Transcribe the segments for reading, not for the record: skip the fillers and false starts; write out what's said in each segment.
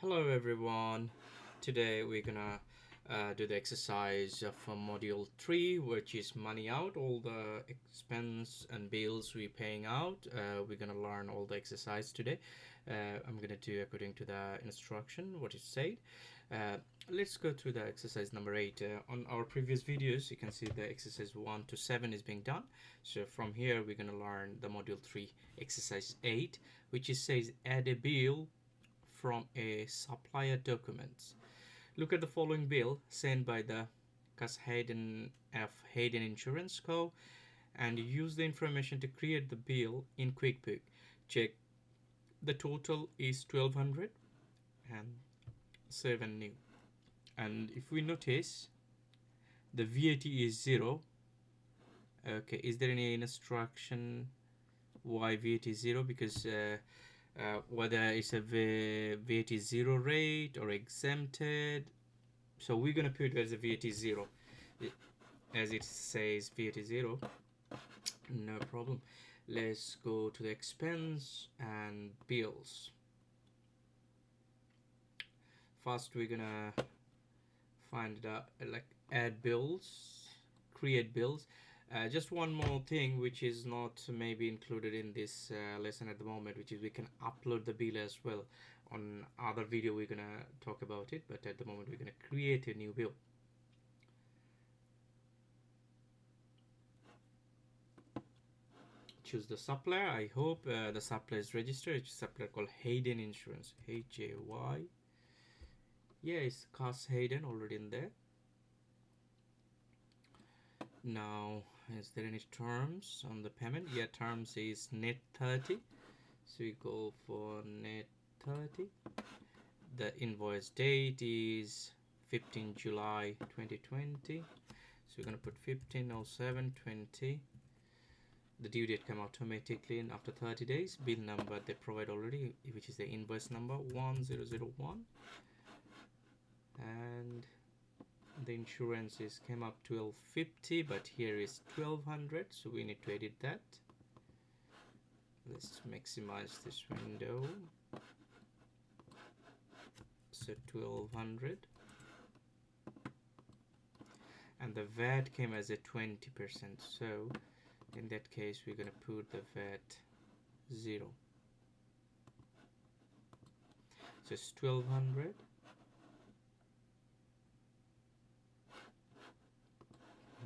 Hello everyone. Today we're gonna do the exercise from module 3, which is money out, all the expense and bills we're paying out. We're gonna learn all the exercise today. I'm gonna do according to the instruction what it said. Let's go through the exercise number 8. On our previous videos you can see the exercise 1 to 7 is being done. So from here we're gonna learn the module 3 exercise 8, which is says add a bill from a supplier documents. Look at the following bill sent by the Hayden Insurance Co. and use the information to create the bill in QuickBooks. Check the total is 1200 and save and new. And if we notice the VAT is 0. Okay, is there any instruction why VAT is 0? Because whether it's a VAT 0 rate or exempted. So we're going to put it as a VAT 0, as it says VAT 0. No problem. Let's go to the expense and bills. First we're gonna find add bills, create bills. Just one more thing which is not maybe included in this lesson at the moment, which is we can upload the bill as well. On other video we're gonna talk about it, but at the moment we're gonna create a new bill. Choose the supplier. I hope the supplier is registered. It's a supplier called Hayden Insurance, Hay. Yeah, it's Cass Hayden already in there. Now, is there any terms on the payment? Yeah, terms is net 30. So we go for net 30. The invoice date is 15 July 2020. So we're going to put 15/07/20. The due date come automatically in after 30 days. Bill number they provide already, which is the invoice number 1001. And the insurance is came up 1250, but here is 1200, so we need to edit that. Let's maximize this window. So 1200, and the VAT came as a 20%, so in that case we're going to put the VAT 0. So it's 1200.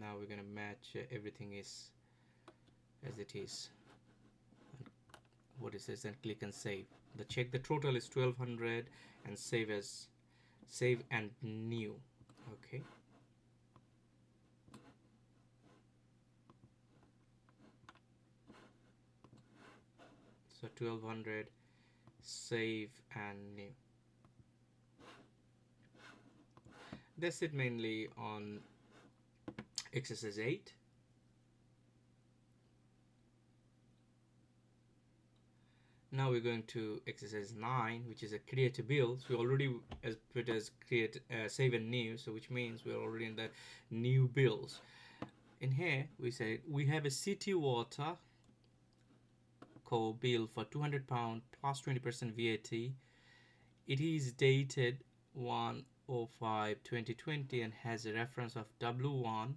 Now we're going to match everything is as it is. What it says, and click and save. Check the total is 1200 and save and new. Okay. So 1200, save and new. That's it mainly on exercise 8. Now we're going to exercise 9, which is a create a bill. So we already put as create save and new, so which means we're already in the new bills. In here we say we have a city water co bill for £200 plus 20% VAT. It is dated 1/05/2020 and has a reference of W1.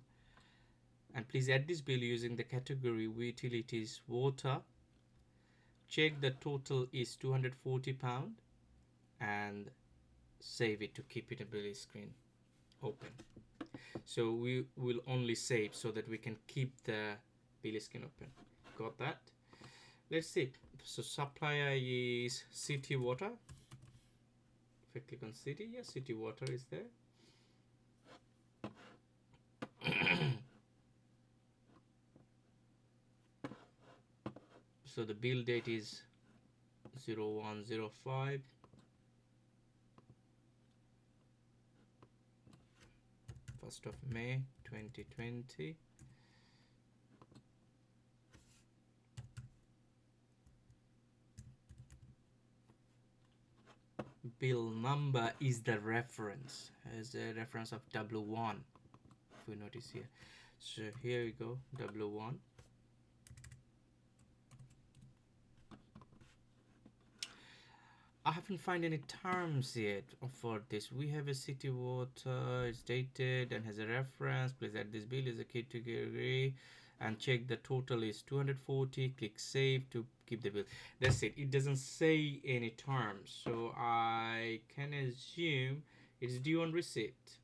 And please add this bill using the category utilities water. Check the total is £240 and save it to keep it a bill screen open. So we will only save so that we can keep the bill screen open. Got that? Let's see. So supplier is city water. If I click on city, yes, city water is there. So the bill date is 01/05. First of May 2020. Bill number is the reference, as a reference of W1. If we notice here, so here we go, W1. I haven't found any terms yet for this. We have a city water, it's dated and has a reference. Please add this bill as a category and check the total is 240. Click save to keep the bill. That's it. It doesn't say any terms, so I can assume it's due on receipt.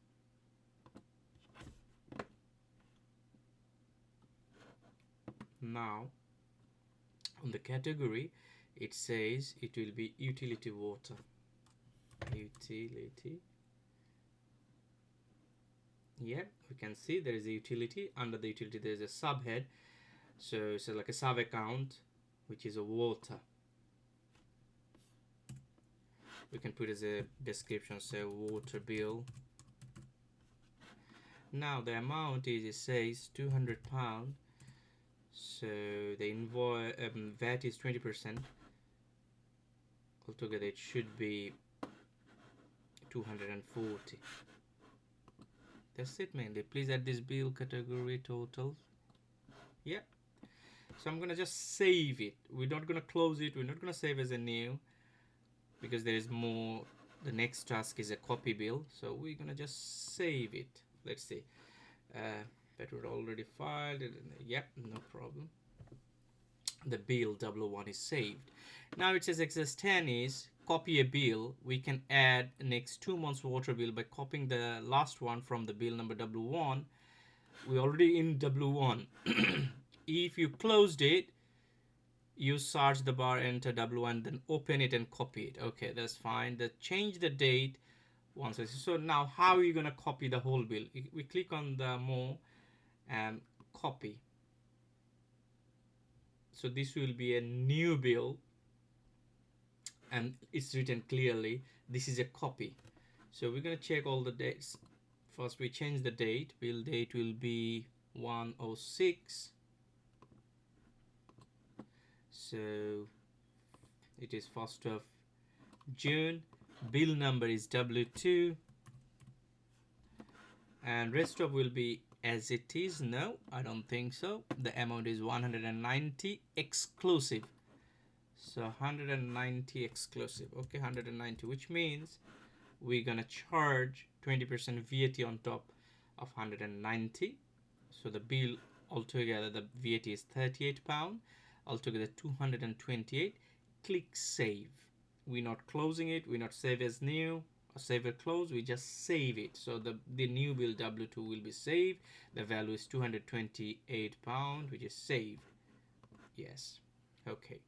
Now, on the category, it says it will be utility water. Utility. Yeah, we can see there is a utility. Under the utility, there is a subhead. So it's like a sub account, which is a water. We can put as a description, say water bill. Now the amount is, it says £200. So the invoice VAT is 20%. Altogether, it should be 240. That's it mainly. Please add this bill category total. Yeah. So I'm gonna just save it. We're not gonna close it. We're not gonna save as a new, because there is more. The next task is a copy bill. So we're gonna just save it. Let's see. That was already filed. Yep, no problem. The bill W1 is saved. Now it says exercise 10 is copy a bill. We can add next 2 months water bill by copying the last one from the bill number W1. We're already in W1. If you closed it, you search the bar, enter W1, then open it and copy it. Okay, that's fine. Change the date once. So now how are you going to copy the whole bill? We click on the more and copy. So this will be a new bill and it's written clearly this is a copy. So we're going to check all the dates. First we change the date. Bill date will be 106. So it is 1st of June. Bill number is W2 and rest of will be as it is. No, I don't think so. The amount is 190 exclusive. So 190 exclusive. Okay, 190, which means we're gonna charge 20% VAT on top of 190. So the bill altogether, the VAT is £38. Altogether 228. Click save. We're not closing it. We're not save as new or save as close. We just save it. So the new bill W2 will be saved. The value is £228, which is saved. Yes. Okay.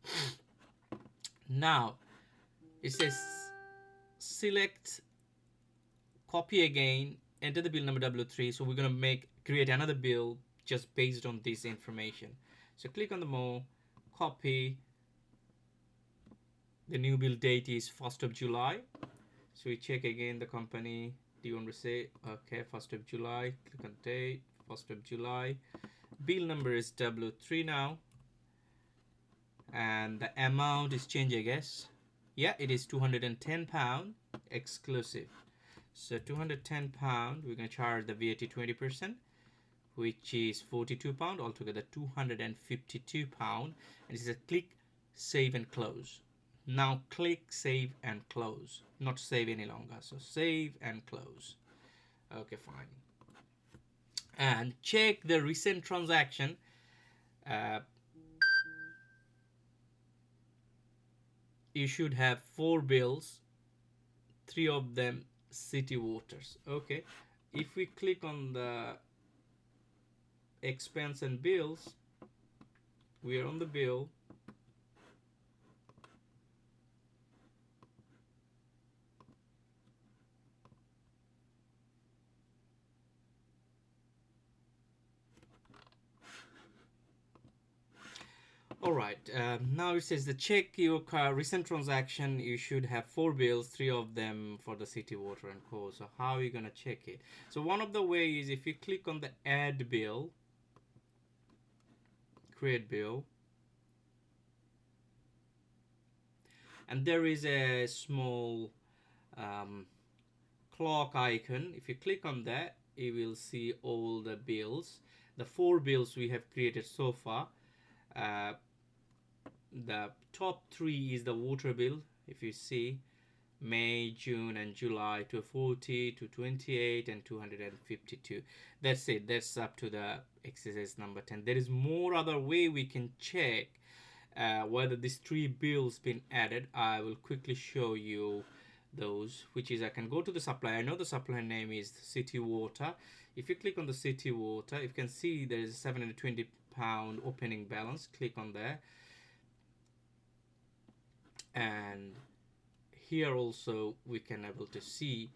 Now it says select copy again, enter the bill number W3. So we're going to create another bill just based on this information. So click on the more, copy. The new bill date is 1st of July. So we check again the company. Do you want to say, okay, 1st of July, click on date, 1st of July. Bill number is W3 now. And the amount is changed, I guess. Yeah, it is £210 exclusive. So £210, we're going to charge the VAT 20%, which is £42, altogether £252. And it's a click, save and close. Now click save and close. Not save any longer. So save and close. Okay, fine. And check the recent transaction. You should have 4 bills, 3 of them city waters. Okay, if we click on the expense and bills, we are on the bill. Alright, now it says the check your recent transaction. You should have 4 bills, 3 of them for the city water and co. So how are you going to check it? So one of the ways, if you click on the add bill, create bill, and there is a small clock icon. If you click on that, you will see all the bills, the 4 bills we have created so far. The top 3 is the water bill, If you see, May, June, and July, 240, 228, and 252. That's it. That's up to the exercise number 10. There is more other way we can check whether these three bills been added. I will quickly show you those, which is I can go to the supplier. I know the supplier name is City Water. If you click on the City Water, you can see there is a £720 opening balance. Click on there, and here also we can able to see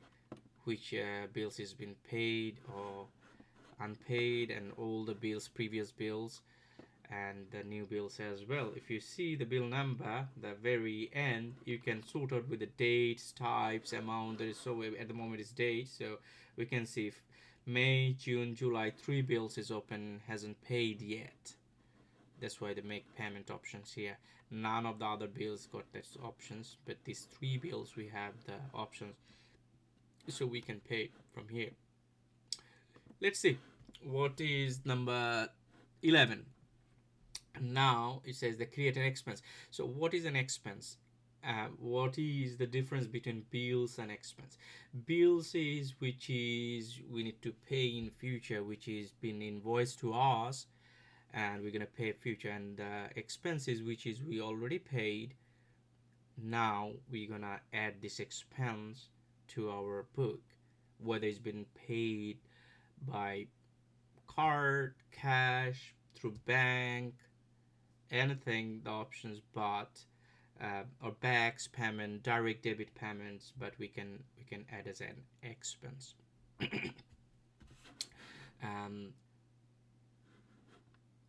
which bills has been paid or unpaid, and all the bills, previous bills, and the new bills as well. If you see the bill number, the very end, you can sort out with the dates, types, amount. There is, so at the moment it's date, so we can see if May, June, July, three bills is open, hasn't paid yet. That's why they make payment options here. None of the other bills got those options, but these three bills we have the options, so we can pay from here. Let's see what is number 11. Now it says the create an expense. So what is an expense? What is the difference between bills and expense? Bills is which is we need to pay in future, which is been invoiced to us, and we're gonna pay future. And expenses, which is we already paid, now we're gonna add this expense to our book, whether it's been paid by card, cash, through bank, anything, the options, but or bags payment, direct debit payments, but we can add as an expense.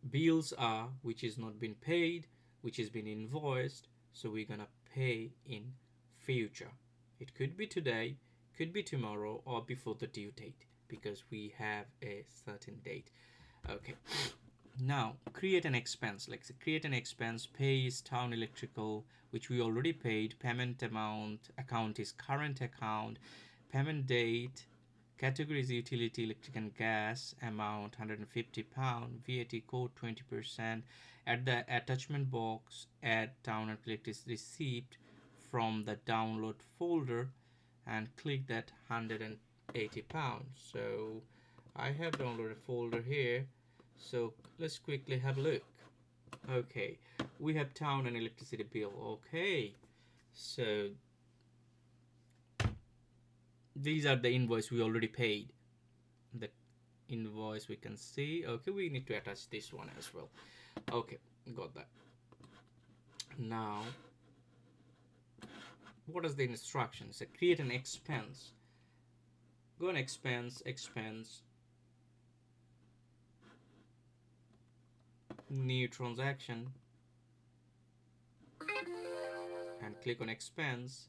Bills are which is not been paid, which has been invoiced, so we're gonna pay in future. It could be today, could be tomorrow, or before the due date, because we have a certain date. Okay, now create an expense. Like create an expense, pays town electrical, which we already paid. Payment amount, account is current account. Payment date, category is utility, electric and gas. Amount £150. VAT code 20%. At the attachment box, add town and electricity receipt from the download folder, and click that £180. So I have downloaded a folder here, so let's quickly have a look. Okay, we have town and electricity bill. Okay, so these are the invoice we already paid. The invoice we can see. Okay, we need to attach this one as well. Okay, got that. Now what is the instructions? So create an expense. Go on expense, new transaction, and click on expense.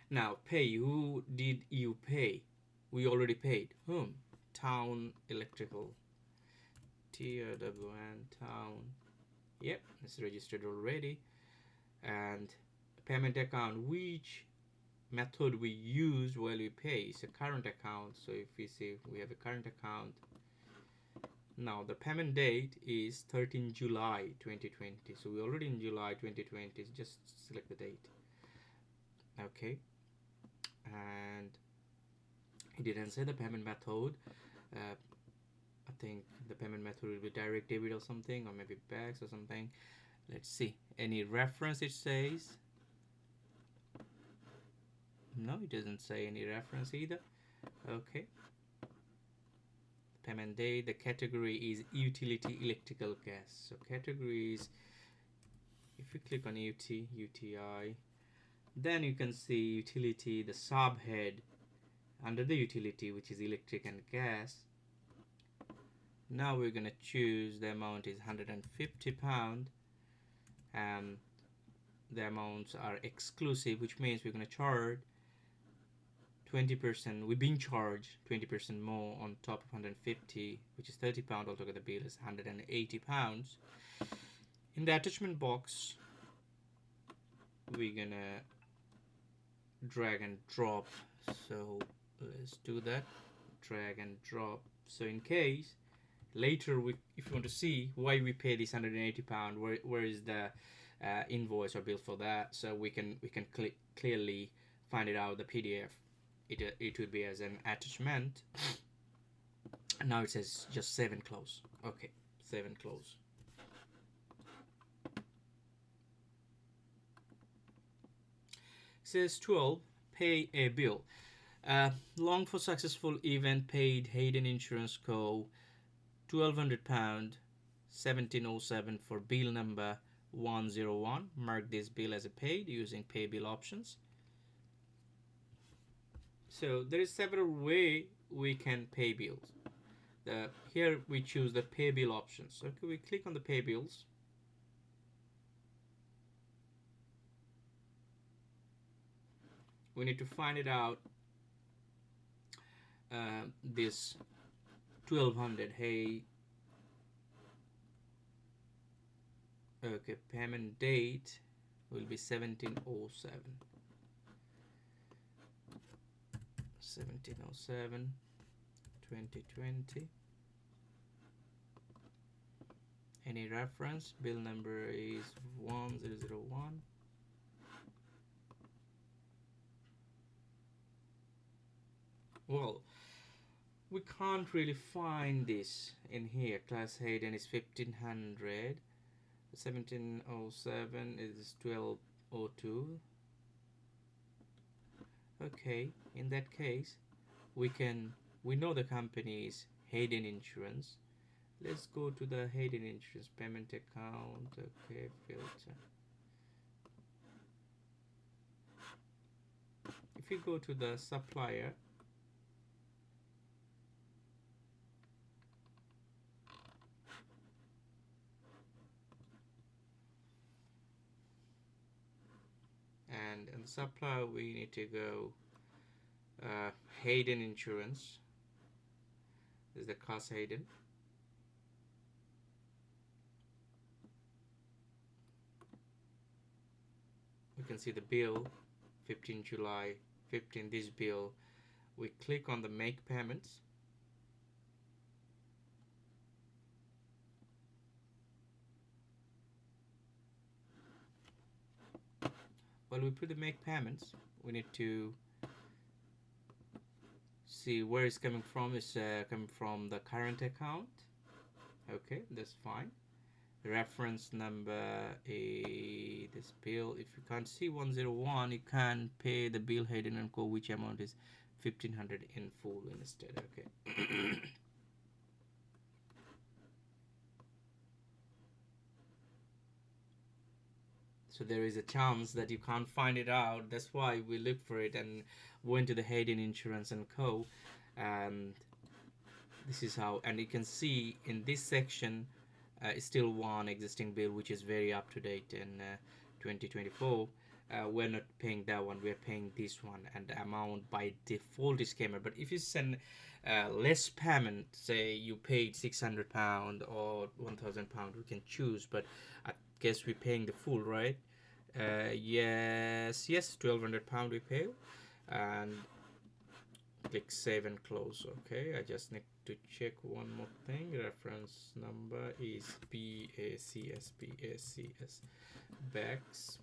Now pay. Who did you pay? We already paid. Whom? Town electrical. TRWN town. Yep, it's registered already. And payment account, which method we use while we pay, is a current account. So if we see we have a current account. Now the payment date is 13 July 2020. So we're already in July 2020. Just select the date. Okay. And it didn't say the payment method. I think the payment method will be direct debit or something, or maybe bags or something. Let's see. Any reference it says? No, it doesn't say any reference either. Okay. Payment date, the category is utility, electrical, gas. So categories, if you click on UTI, then you can see utility, the subhead under the utility, which is electric and gas. Now we're gonna choose the amount is £150, and the amounts are exclusive, which means we're gonna charge 20%. We've been charged 20% more on top of 150, which is £30. Altogether the bill is £180. In the attachment box, we're gonna drag and drop. So let's do that. Drag and drop. So in case later if you want to see why we pay this £180, where is the invoice or bill for that, so we can clearly find it out the PDF. It would be as an attachment. Now it says just save and close. Okay, save and close. It says 12, pay a bill. Long for successful event paid Hayden Insurance Co. £1,200, 1707 for bill number 101. Mark this bill as a paid using pay bill options. So there is several way we can pay bills. Here we choose the pay bill options. So we click on the pay bills. We need to find it out. This 1200. Hey, okay, payment date will be 1707. 1707 2020. Any reference? Bill number is 1001. Well, we can't really find this in here. Class Hayden is 1500. 1707 is 1202. Okay, in that case, we know the company is Hayden Insurance. Let's go to the Hayden Insurance payment account. Okay, filter. If you go to the supplier, and in the supplier we need to go Hayden Insurance. This is the class Hayden. We can see the bill 15 July 15. This bill, we click on the make payments. While we put the make payments, we need to see where it's coming from. It's coming from the current account. Okay, that's fine. The reference number is this bill. If you can't see 101, you can pay the bill Hayden and Co, which amount is 1500 in full instead. Okay. So there is a chance that you can't find it out. That's why we look for it and went to the Hayden Insurance and Co. And this is how, and you can see in this section still one existing bill which is very up to date in 2024. We're not paying that one, we're paying this one, and the amount by default is came. But if you send less payment, say you paid £600 or £1,000, we can choose, but I guess we're paying the full, right? Yes, £1,200 we pay, and click save and close. Okay, I just need to check one more thing. Reference number is BACS BACS.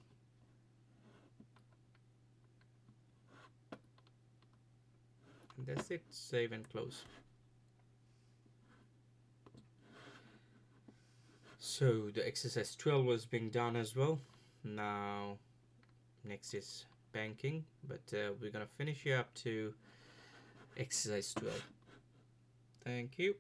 And that's it. Save and close. So the exercise 12 was being done as well. Now next is banking, but we're gonna finish here up to exercise 12. Thank you.